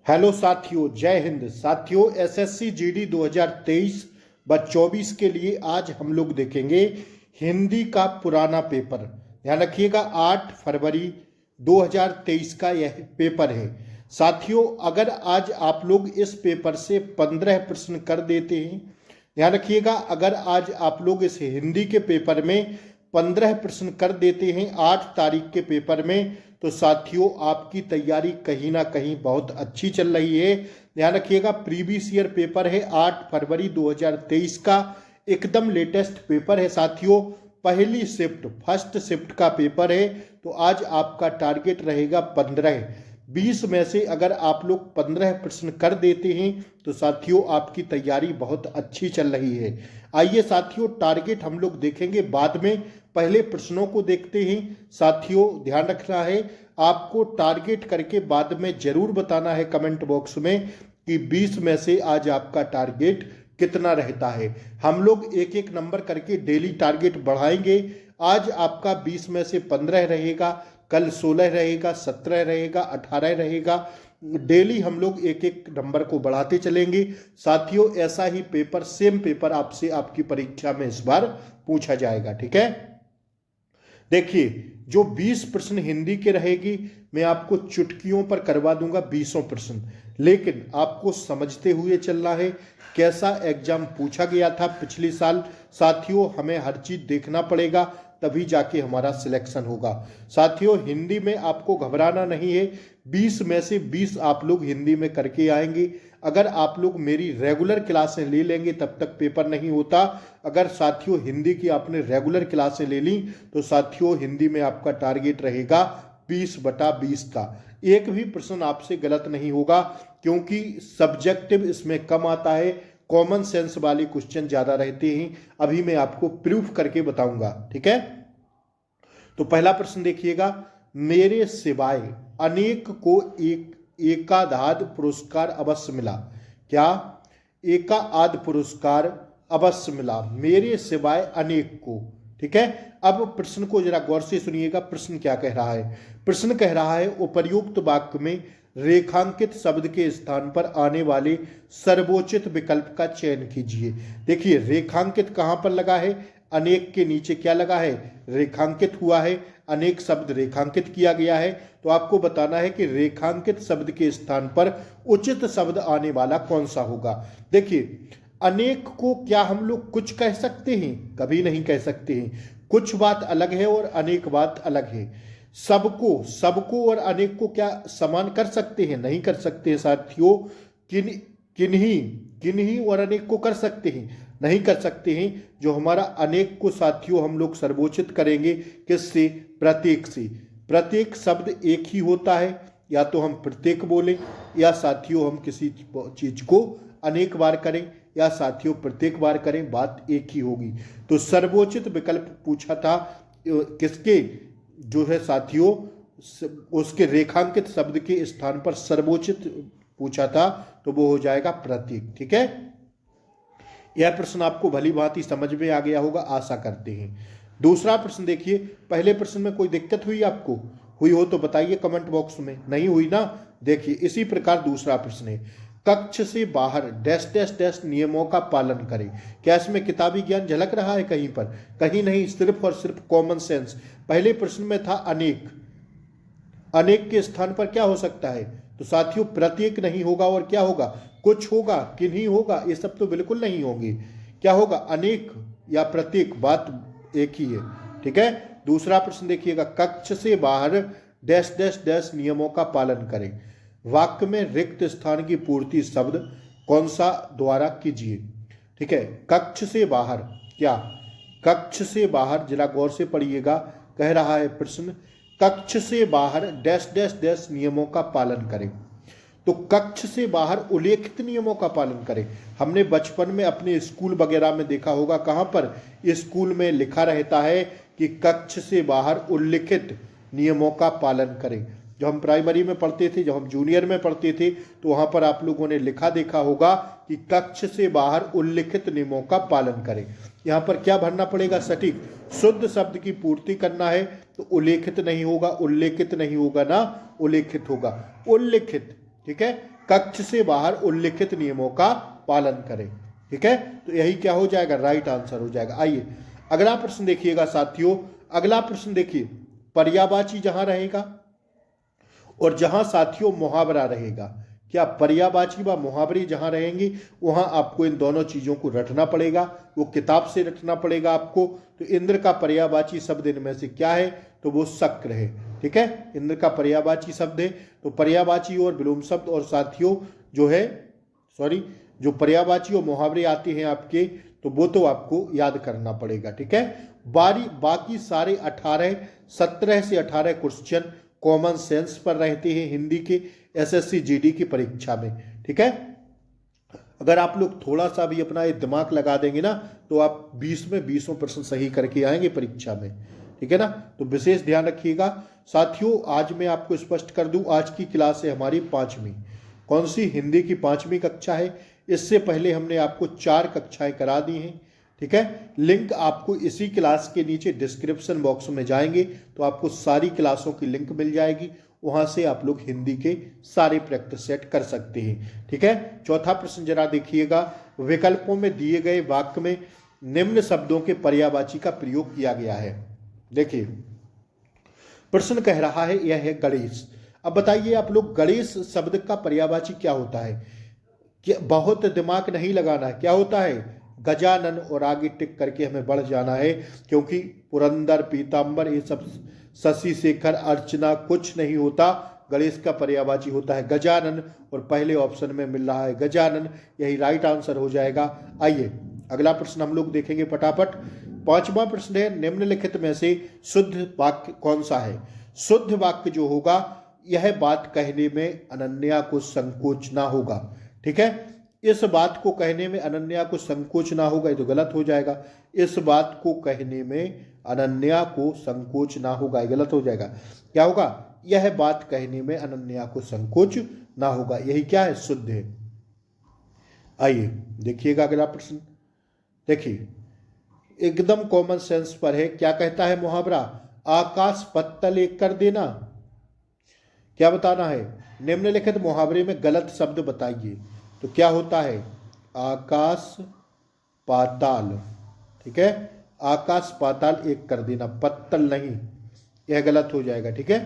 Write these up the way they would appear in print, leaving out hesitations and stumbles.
Hello साथियों, जय हिंद। साथियों, एसएससी जीडी 2023 व 24 के लिए आज हम लोग देखेंगे हिंदी का पुराना पेपर। ध्यान रखिएगा, 8 फरवरी 2023 का यह पेपर है। साथियों, अगर आज आप लोग इस पेपर से 15 प्रश्न कर देते हैं, ध्यान रखिएगा, अगर आज आप लोग इस हिंदी के पेपर में 15 प्रश्न कर देते हैं 8 तारीख के पेपर में, तो साथियों आपकी तैयारी कहीं ना कहीं बहुत अच्छी चल रही है। ध्यान रखिएगा, प्रीवियस ईयर पेपर है 8 फरवरी 2023 का, एकदम लेटेस्ट पेपर है साथियों। पहली शिफ्ट, फर्स्ट शिफ्ट का पेपर है। तो आज आपका टारगेट रहेगा 15। 20 में से अगर आप लोग 15 प्रश्न कर देते हैं तो साथियों आपकी तैयारी बहुत अच्छी चल रही है। आइए साथियों, टारगेट हम लोग देखेंगे बाद में, पहले प्रश्नों को देखते हैं। साथियों ध्यान रखना है, आपको टारगेट करके बाद में जरूर बताना है कमेंट बॉक्स में कि 20 में से आज आपका टारगेट कितना रहता है। हम लोग एक एक नंबर करके डेली टारगेट बढ़ाएंगे। आज आपका 20 में से 15 रहेगा, कल 16 रहेगा, 17 रहेगा, 18 रहेगा। डेली हम लोग एक एक नंबर को बढ़ाते चलेंगे साथियों। ऐसा ही पेपर, सेम पेपर आपसे आपकी परीक्षा में इस बार पूछा जाएगा, ठीक है। देखिए, जो 20 प्रश्न हिंदी के रहेगी, मैं आपको चुटकियों पर करवा दूंगा 20 प्रश्न, लेकिन आपको समझते हुए चलना है कैसा एग्जाम पूछा गया था पिछले साल। साथियों हमें हर चीज देखना पड़ेगा, तभी जाके हमारा सिलेक्शन होगा। साथियों हिंदी में आपको घबराना नहीं है, 20 में से 20 आप लोग हिंदी में करके आएंगे। अगर आप लोग मेरी रेगुलर क्लासें ले लेंगे तब तक पेपर नहीं होता। अगर साथियों हिंदी की आपने रेगुलर क्लासें ले ली तो साथियों हिंदी में आपका टारगेट रहेगा 20/20 का। एक भी प्रश्न आपसे गलत नहीं होगा, क्योंकि सब्जेक्टिव इसमें कम आता है, कॉमन सेंस वाले क्वेश्चन ज्यादा रहते हैं। अभी मैं आपको प्रूफ करके बताऊंगा, ठीक है। तो पहला प्रश्न देखिएगा, मेरे सिवाय अनेक को एकाधाद पुरस्कार अवश्य मिला। क्या? एकाध पुरस्कार अवश्य मिला, मेरे सिवाय अनेक को, ठीक है। अब प्रश्न को जरा गौर से सुनिएगा, प्रश्न क्या कह रहा है। प्रश्न कह रहा है, उपर्युक्त वाक्य में रेखांकित शब्द के स्थान पर आने वाले सर्वोचित विकल्प का चयन कीजिए। देखिए, रेखांकित कहां पर लगा है? अनेक के नीचे क्या लगा है? रेखांकित हुआ है, अनेक शब्द रेखांकित किया गया है। तो आपको बताना है कि रेखांकित शब्द के स्थान पर उचित शब्द आने वाला कौन सा होगा। देखिए, अनेक को क्या हम लोग कुछ कह सकते हैं? कभी नहीं कह सकते हैं। कुछ बात अलग है और अनेक बात अलग है। सबको और अनेक को क्या समान कर सकते हैं? नहीं कर सकते हैं साथियों। किन्हीं और अनेक को कर सकते हैं? नहीं कर सकते हैं। जो हमारा अनेक को साथियों हम लोग सर्वोचित करेंगे किससे? प्रत्येक से। प्रत्येक शब्द एक ही होता है, या तो हम प्रत्येक बोलें, या साथियों हम किसी चीज को अनेक बार करें, या साथियों प्रत्येक बार करें, बात एक ही होगी। तो सर्वोचित विकल्प पूछा था किसके? जो है साथियों, उसके रेखांकित शब्द के स्थान पर सर्वोचित पूछा था, तो वो हो जाएगा प्रतीक, ठीक है। यह प्रश्न आपको भली भांति समझ में आ गया होगा, आशा करते हैं। दूसरा प्रश्न देखिए, पहले प्रश्न में कोई दिक्कत हुई आपको? हुई हो तो बताइए कमेंट बॉक्स में, नहीं हुई ना? देखिए, इसी प्रकार दूसरा प्रश्न है, कक्ष से बाहर डैश डैश डैश नियमों का पालन करें। क्या इसमें किताबी ज्ञान झलक रहा है कहीं पर? कहीं नहीं, सिर्फ और सिर्फ कॉमन सेंस। पहले प्रश्न में था अनेक, अनेक के स्थान पर क्या हो सकता है? तो साथियों प्रत्येक नहीं होगा, और क्या होगा? कुछ होगा, किन्हीं होगा, ये सब तो बिल्कुल नहीं होंगे। क्या होगा? अनेक या प्रत्येक, बात एक ही है, ठीक है। दूसरा प्रश्न देखिएगा, कक्ष से बाहर डैश डैश डैश नियमों का पालन करें। वाक्य में रिक्त स्थान की पूर्ति शब्द कौन सा द्वारा कीजिए, ठीक है। कक्ष से बाहर, क्या कक्ष से बाहर, जरा गौर से पढ़िएगा, कह रहा है प्रश्न, कक्ष से बाहर डैश डैश डैश नियमों का पालन करें। तो कक्ष से बाहर उल्लेखित नियमों का पालन करें। हमने बचपन में अपने स्कूल वगैरह में देखा होगा, कहां पर? स्कूल में लिखा रहता है कि कक्ष से बाहर उल्लिखित नियमों का पालन करें। जब हम प्राइमरी में पढ़ते थे, जब हम जूनियर में पढ़ते थे, तो वहां पर आप लोगों ने लिखा देखा होगा कि कक्ष से बाहर उल्लिखित नियमों का पालन करें। यहाँ पर क्या भरना पड़ेगा? सटीक शुद्ध शब्द की पूर्ति करना है, तो उल्लेखित नहीं होगा, उल्लेखित नहीं होगा ना, उल्लेखित होगा। उल्लिखित, ठीक है, कक्ष से बाहर उल्लिखित नियमों का पालन करें। ठीक है, तो यही क्या हो जाएगा, राइट आंसर हो जाएगा। आइए अगला प्रश्न देखिएगा साथियों, अगला प्रश्न देखिए, पर्यायवाची जहां रहेगा और जहां साथियों मुहावरा रहेगा, क्या पर्यायवाची व मुहावरे जहां रहेंगे वहां आपको इन दोनों चीजों को रटना पड़ेगा, वो किताब से रटना पड़ेगा आपको। तो इंद्र का पर्यायवाची शब्द इनमें से क्या है, तो वो शक्र है। ठीक है, इंद्र का पर्यायवाची शब्द है, तो पर्यायवाची और विलोम शब्द और साथियों जो है जो पर्यायवाची और मुहावरे आते हैं आपके, तो वो तो आपको याद करना पड़ेगा। ठीक है, बाकी सारे 17 से 18 क्वेश्चन कॉमन सेंस पर रहते हैं हिंदी के एसएससी जीडी की परीक्षा में। ठीक है, अगर आप लोग थोड़ा सा भी अपना ये दिमाग लगा देंगे ना, तो आप 20 में 20 प्रश्न सही करके आएंगे परीक्षा में। ठीक है ना, तो विशेष ध्यान रखिएगा साथियों। आज मैं आपको स्पष्ट कर दूं, आज की क्लास है हमारी 5वीं। कौन सी, हिंदी की 5वीं कक्षा है। इससे पहले हमने आपको 4 कक्षाएं करा दी हैं। ठीक है, लिंक आपको इसी क्लास के नीचे डिस्क्रिप्शन बॉक्स में जाएंगे तो आपको सारी क्लासों की लिंक मिल जाएगी, वहां से आप लोग हिंदी के सारे प्रैक्टिस सेट कर सकते हैं। ठीक है, चौथा प्रश्न जरा देखिएगा, विकल्पों में दिए गए वाक्य में निम्न शब्दों के पर्यायवाची का प्रयोग किया गया है। देखिए प्रश्न कह रहा है, यह है गणेश। अब बताइए आप लोग, गणेश शब्द का पर्यायवाची क्या होता है, कि बहुत दिमाग नहीं लगाना है, क्या होता है, गजानन, और आगे टिक करके हमें बढ़ जाना है, क्योंकि पुरंदर, पीताम्बर, ये सब शशि शेखर, अर्चना कुछ नहीं होता। गणेश का पर्यायवाची होता है गजानन, और पहले ऑप्शन में मिल रहा है गजानन, यही राइट आंसर हो जाएगा। आइए अगला प्रश्न हम लोग देखेंगे फटाफट। 5वां प्रश्न है, निम्नलिखित में से शुद्ध वाक्य कौन सा है। शुद्ध वाक्य जो होगा, यह बात कहने में अनन्या को संकोच ना होगा। ठीक है, इस बात को कहने में अनन्या को संकोच ना होगा, ये तो गलत हो जाएगा। इस बात को कहने में अनन्या को संकोच ना होगा, ये गलत हो जाएगा। क्या होगा, यह बात कहने में अनन्या को संकोच ना होगा, यही क्या है, शुद्ध है। आइए देखिएगा अगला प्रश्न। देखिए एकदम कॉमन सेंस पर है, क्या कहता है मुहावरा, आकाश पत्तल एक कर देना। क्या बताना है, निम्नलिखित मुहावरे में गलत शब्द बताइए। तो क्या होता है, आकाश पाताल। ठीक है, आकाश पाताल एक कर देना, पत्तल नहीं, यह गलत हो जाएगा। ठीक है,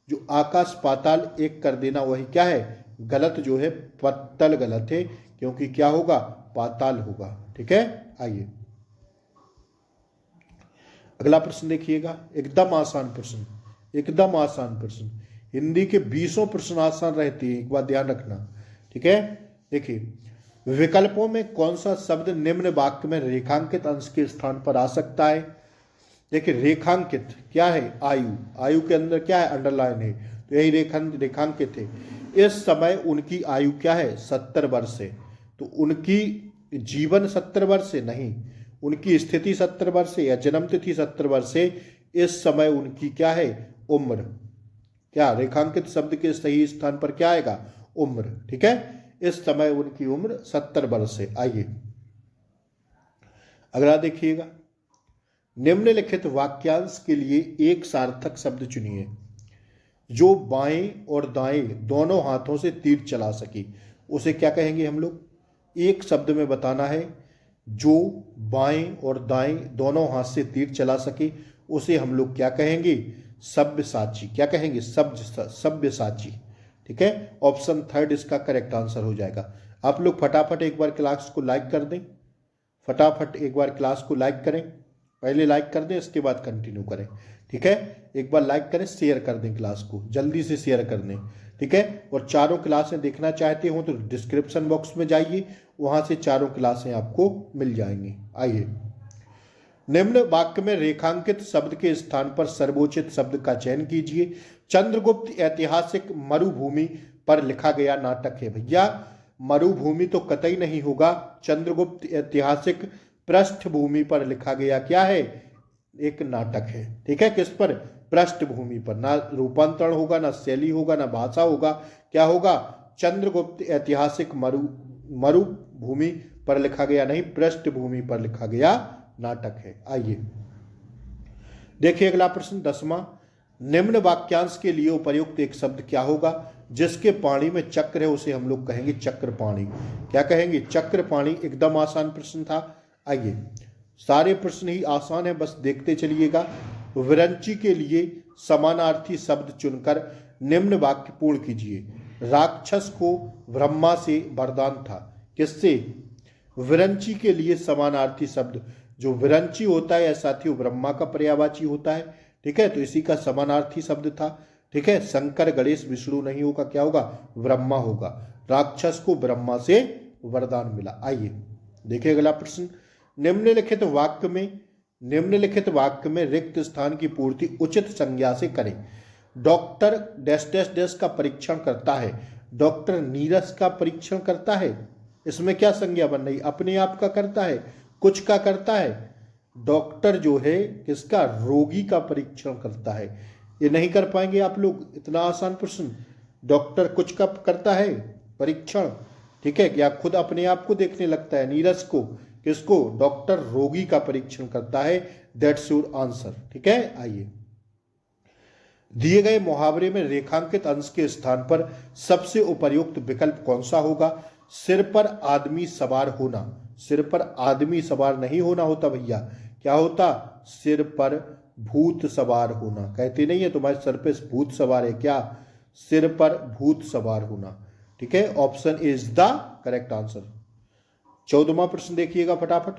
जो आकाश पाताल एक कर देना वही क्या है, गलत जो है, पत्तल गलत है, क्योंकि क्या होगा, पाताल होगा। ठीक है, आइए अगला प्रश्न देखिएगा, एकदम आसान प्रश्न, एकदम आसान प्रश्न। हिंदी के 20 प्रश्न आसान रहते हैं, एक बात ध्यान रखना। ठीक है, देखिए विकल्पों में कौन सा शब्द निम्न वाक्य में रेखांकित अंश के स्थान पर आ सकता है। देखिए रेखांकित क्या है, आयु, आयु के अंदर क्या है, अंडरलाइन है, तो यही रेखांकित है। इस समय उनकी आयु क्या है, 70 वर्ष है, तो उनकी जीवन 70 वर्ष है नहीं, उनकी स्थिति 70 वर्ष है या जन्म तिथि 70 वर्ष है। इस समय उनकी क्या है, उम्र। क्या रेखांकित शब्द के सही स्थान पर क्या आएगा, उम्र। ठीक है, इस समय उनकी उम्र 70 वर्ष है। आइए अगला देखिएगा, निम्नलिखित वाक्यांश के लिए एक सार्थक शब्द चुनिए जो बाएं और दाएं दोनों हाथों से तीर चला सके। उसे क्या कहेंगे हम लोग, एक शब्द में बताना है, जो बाएं और दाएं दोनों हाथ से तीर चला सके, उसे हम लोग क्या कहेंगे, सब्यसाची। क्या कहेंगे, सब्यसाची। ठीक है, ऑप्शन 3 इसका करेक्ट आंसर हो जाएगा। आप लोग फटाफट एक बार क्लास को लाइक कर दें, फटाफट एक बार क्लास को लाइक करें, पहले लाइक कर दें इसके बाद कंटिन्यू करें। ठीक है, एक बार लाइक करें, शेयर कर दें क्लास को, जल्दी से शेयर कर दें। ठीक है, और चारों क्लासें देखना चाहते हो तो डिस्क्रिप्शन बॉक्स में जाइए, वहां से चारों क्लासें आपको मिल जाएंगी। आइए निम्न वाक्य में रेखांकित शब्द के स्थान पर सर्वोचित शब्द का चयन कीजिए। चंद्रगुप्त ऐतिहासिक मरुभूमि पर लिखा गया नाटक है। भैया मरुभूमि तो कतई नहीं होगा, चंद्रगुप्त ऐतिहासिक पृष्ठभूमि पर लिखा गया क्या है, एक नाटक है। ठीक है, किस पर, पृष्ठभूमि पर, ना रूपांतरण होगा, ना शैली होगा, ना भाषा होगा, क्या होगा, चंद्रगुप्त ऐतिहासिक मरुभूमि पर लिखा गया नहीं, पृष्ठभूमि पर लिखा गया नाटक है। आइए देखिए अगला प्रश्न 10वां, निम्न वाक्यांश के लिए उपयुक्त एक शब्द क्या होगा। जिसके पानी में चक्र है उसे हम लोग कहेंगे चक्रपाणी। क्या कहेंगे? चक्रपाणी। एकदम आसान प्रश्न था। आइए, सारे प्रश्न ही आसान है, बस देखते चलिएगा। विरंची के लिए समानार्थी शब्द चुनकर निम्न वाक्य पूर्ण कीजिए। राक्षस को ब्रह्मा से वरदान था। किससे? विरंची के लिए समानार्थी शब्द, जो विरंची होता है साथियों ब्रह्मा का पर्यायवाची होता है। ठीक है, तो इसी का समानार्थी शब्द था। ठीक है, शंकर गणेश विष्णु नहीं होगा, क्या होगा? ब्रह्मा होगा। राक्षस को ब्रह्मा से वरदान मिला। आइए देखिए अगला प्रश्न। निम्नलिखित वाक्य में रिक्त स्थान की पूर्ति उचित संज्ञा से करें। डॉक्टर डैश डैश डैश का परीक्षण करता है। डॉक्टर नीरस का परीक्षण करता है। इसमें क्या संज्ञा बन रही? अपने आप का करता है, कुछ का करता है। डॉक्टर जो है किसका? रोगी का परीक्षण करता है। ये नहीं कर पाएंगे आप लोग, इतना आसान प्रश्न। डॉक्टर कुछ का करता है परीक्षण, ठीक है, या खुद अपने आप को देखने लगता है? नीरस को। किसको? डॉक्टर रोगी का परीक्षण करता है। That's your answer. ठीक है, आइए दिए गए मुहावरे में रेखांकित अंश के स्थान पर सबसे उपयुक्त विकल्प कौन सा होगा? सिर पर आदमी सवार होना। सिर पर आदमी सवार नहीं होना होता भैया, क्या होता? सिर पर भूत सवार होना। कहते नहीं है तुम्हारे सर पे भूत सवार है क्या? सिर पर भूत सवार होना। ठीक है, option is the correct answer. 14वां प्रश्न देखिएगा फटाफट।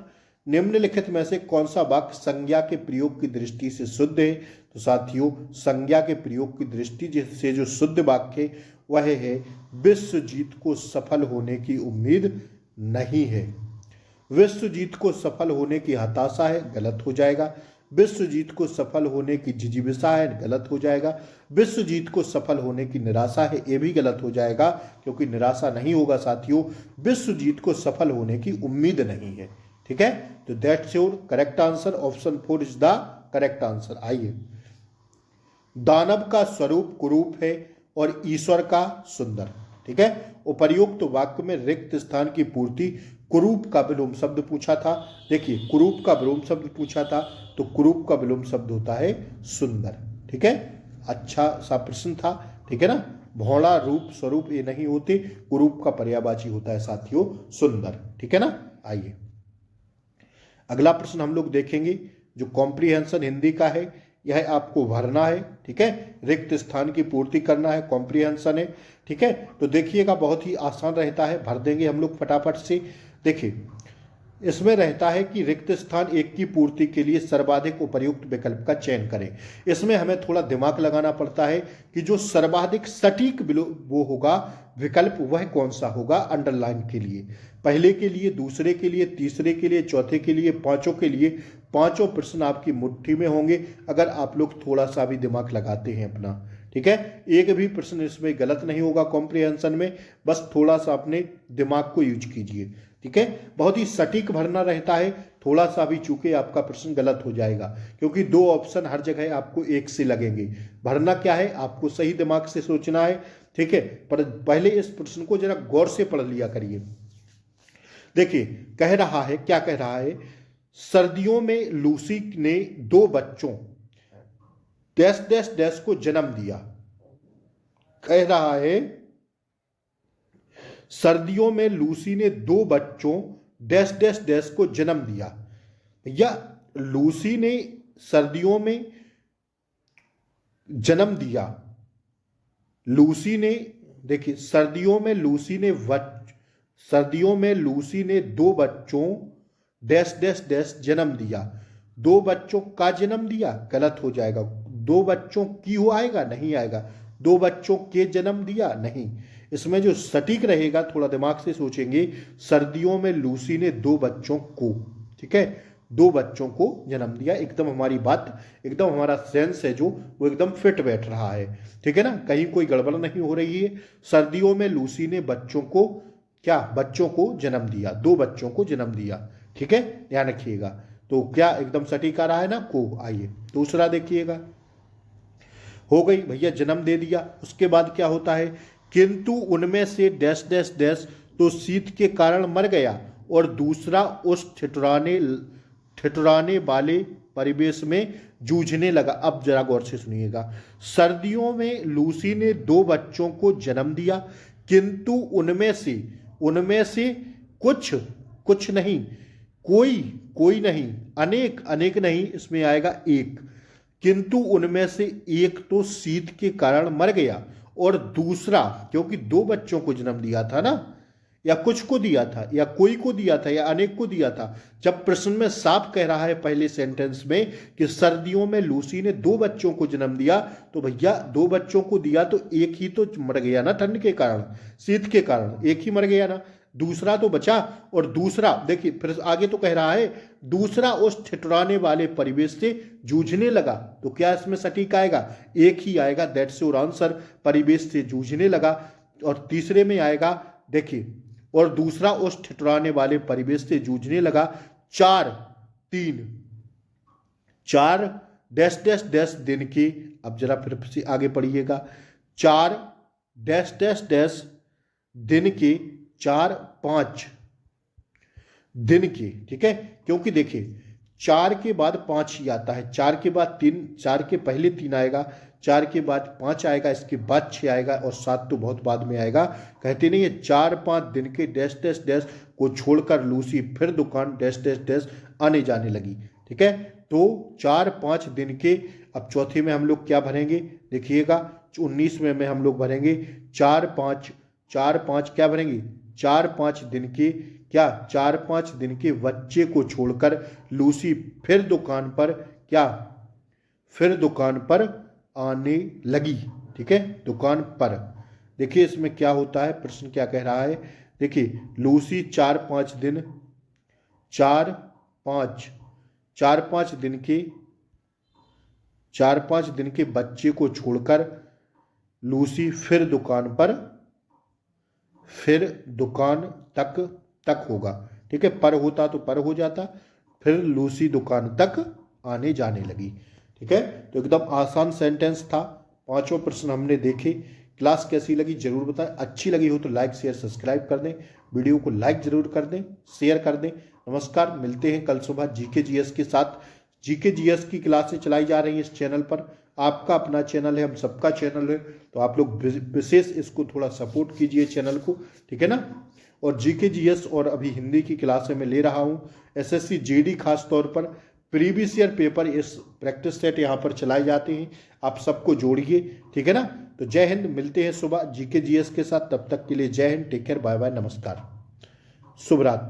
निम्नलिखित में से कौन सा वाक्य संज्ञा के प्रयोग की दृष्टि से शुद्ध है? तो साथियों संज्ञा के प्रयोग की दृष्टि से जो शुद्ध वाक्य वह है, विश्वजीत को सफल होने की उम्मीद नहीं है। विश्वजीत को सफल होने की हताशा है, गलत हो जाएगा। विश्वजीत को सफल होने की जिजीविषा है, गलत हो जाएगा। विश्वजीत को सफल होने की निराशा है, ये भी गलत हो जाएगा, क्योंकि निराशा नहीं होगा साथियों। विश्वजीत को सफल होने की उम्मीद नहीं है। ठीक है, तो that's your correct answer. Option 4 is the correct answer. आइए, दानव का स्वरूप कुरूप है और ईश्वर का सुंदर। ठीक है, उपर्युक्त वाक्य में रिक्त स्थान की पूर्ति कुरूप का विलोम शब्द पूछा था। देखिए, कुरूप का विलोम शब्द पूछा था, तो कुरूप का विलोम शब्द होता है सुंदर। ठीक है, अच्छा सा प्रश्न था। ठीक है ना, भौड़ा रूप स्वरूप ये नहीं होते, कुरूप का पर्यायवाची होता है साथियों सुंदर। ठीक है ना, आइए अगला प्रश्न हम लोग देखेंगे, जो कॉम्प्रिहेंशन हिंदी का है। यह आपको भरना है। ठीक है, रिक्त स्थान की पूर्ति करना है, कॉम्प्रिहेंशन है। ठीक है, तो देखिएगा बहुत ही आसान रहता है, भर देंगे हम लोग फटाफट से। देखिए, इसमें रहता है कि रिक्त स्थान एक की पूर्ति के लिए सर्वाधिक उपयुक्त विकल्प का चयन करें। इसमें हमें थोड़ा दिमाग लगाना पड़ता है कि जो सर्वाधिक सटीक वो होगा विकल्प, वह कौन सा होगा अंडरलाइन के लिए, पहले के लिए, दूसरे के लिए, तीसरे के लिए, चौथे के लिए, पांचों के लिए। पांचों प्रश्न आपकी मुट्ठी में होंगे अगर आप लोग थोड़ा सा भी दिमाग लगाते हैं अपना। ठीक है, एक भी प्रश्न इसमें गलत नहीं होगा कॉम्प्रिहेंशन में, बस थोड़ा सा अपने दिमाग को यूज कीजिए। ठीक है, बहुत ही सटीक भरना रहता है, थोड़ा सा भी चूके आपका प्रश्न गलत हो जाएगा, क्योंकि 2 ऑप्शन हर जगह आपको एक से लगेंगे। भरना क्या है, आपको सही दिमाग से सोचना है। ठीक है, पर पहले इस प्रश्न को जरा गौर से पढ़ लिया करिए। देखिए, कह रहा है, क्या कह रहा है? सर्दियों में लूसी ने 2 बच्चों डैश डैश डैश को जन्म दिया। कह रहा है सर्दियों में लूसी ने 2 बच्चों डैश डैश डैश को जन्म दिया। या लूसी ने सर्दियों में जन्म दिया। लूसी ने, देखिए, सर्दियों में लूसी ने 2 बच्चों डैश डैश डैश जन्म दिया। 2 बच्चों का जन्म दिया, गलत हो जाएगा। 2 बच्चों की हो आएगा, नहीं आएगा। 2 बच्चों के जन्म दिया, नहीं। इसमें जो सटीक रहेगा, थोड़ा दिमाग से सोचेंगे, सर्दियों में लूसी ने 2 बच्चों को, ठीक है, 2 बच्चों को जन्म दिया। एकदम हमारी बात, एकदम हमारा सेंस है जो, वो एकदम फिट बैठ रहा है। ठीक है ना, कहीं कोई गड़बड़ नहीं हो रही है। सर्दियों में लूसी ने बच्चों को, क्या, बच्चों को जन्म दिया, 2 बच्चों को जन्म दिया। ठीक है, ध्यान रखिएगा। तो क्या एकदम सटीक आ रहा है ना, को। आइए दूसरा देखिएगा। हो गई भैया, जन्म दे दिया। उसके बाद क्या होता है? किंतु उनमें से डैश डैश डैश तो शीत के कारण मर गया, और दूसरा उस ठिठुराने वाले परिवेश में जूझने लगा। अब जरा गौर से सुनिएगा। सर्दियों में लूसी ने 2 बच्चों को जन्म दिया, किंतु उनमें से कुछ नहीं, कोई नहीं, अनेक नहीं, इसमें आएगा एक, किंतु उनमें से एक तो शीत के कारण मर गया और दूसरा, क्योंकि 2 बच्चों को जन्म दिया था ना, या कुछ को दिया था, या कोई को दिया था, या अनेक को दिया था। जब प्रश्न में साफ कह रहा है पहले सेंटेंस में कि सर्दियों में लूसी ने 2 बच्चों को जन्म दिया, तो भैया 2 बच्चों को दिया तो एक ही तो मर गया ना, ठंड के कारण, शीत के कारण एक ही मर गया ना, दूसरा तो बचा। और दूसरा देखिए फिर आगे तो कह रहा है दूसरा उस ठिठुराने वाले परिवेश से जूझने लगा, तो क्या इसमें सटीक आएगा? एक ही आएगा, दैट्स योर आंसर, परिवेश से जूझने लगा। और तीसरे में आएगा देखिए, और दूसरा उस ठिठुराने वाले परिवेश से जूझने लगा। 4 डैश डैश डैश दिन के, अब जरा फिर से आगे पढ़िएगा, 4 डैश डैश डैश दिन के, 4-5 दिन के, ठीक है, क्योंकि देखिए 4 के बाद 5 ही आता है, 4 के बाद 3, 4 के पहले 3 आएगा, 4 के बाद 5 आएगा, इसके बाद 6 आएगा, और 7 तो बहुत बाद में आएगा। कहते नहीं है 4-5 दिन के डैश डैश डैश को छोड़कर लूसी फिर दुकान डैश डैश डैश आने जाने लगी, ठीक है। तो 4-5 दिन के, अब चौथे में हम लोग क्या भरेंगे देखिएगा, 19 में हम लोग भरेंगे 4-5 क्या भरेंगे, 4-5 दिन के, क्या 4-5 दिन के बच्चे को छोड़कर लूसी फिर दुकान पर आने लगी, ठीक है, दुकान पर। देखिए इसमें क्या होता है, प्रश्न क्या कह रहा है, देखिए लूसी 4-5 दिन के बच्चे को छोड़कर लूसी फिर दुकान तक होगा, ठीक है, पर होता तो पर हो जाता, फिर लूसी दुकान तक आने जाने लगी, ठीक है। तो एकदम आसान सेंटेंस था, 5 प्रश्न हमने देखे। क्लास कैसी लगी जरूर बताएं, अच्छी लगी हो तो लाइक शेयर सब्सक्राइब कर दें, वीडियो को लाइक जरूर कर दें, शेयर कर दें। नमस्कार, मिलते हैं कल सुबह जीके जीएस के साथ। जीके जीएस की क्लासें चलाई जा रही हैं इस चैनल पर, आपका अपना चैनल है, हम सबका चैनल है, तो आप लोग विशेष इसको थोड़ा सपोर्ट कीजिए चैनल को, ठीक है ना। और जीके जीएस और अभी हिंदी की क्लासें मैं ले रहा हूँ, एसएससी जीडी खास तौर पर प्रीवियस ईयर पेपर, इस प्रैक्टिस सेट यहाँ पर चलाए जाते हैं, आप सबको जोड़िए, ठीक है ना। तो जय हिंद, मिलते हैं सुबह जीके जीएस के साथ, तब तक के लिए जय Hind, take care, bye bye, नमस्कार, शुभ रात्रि।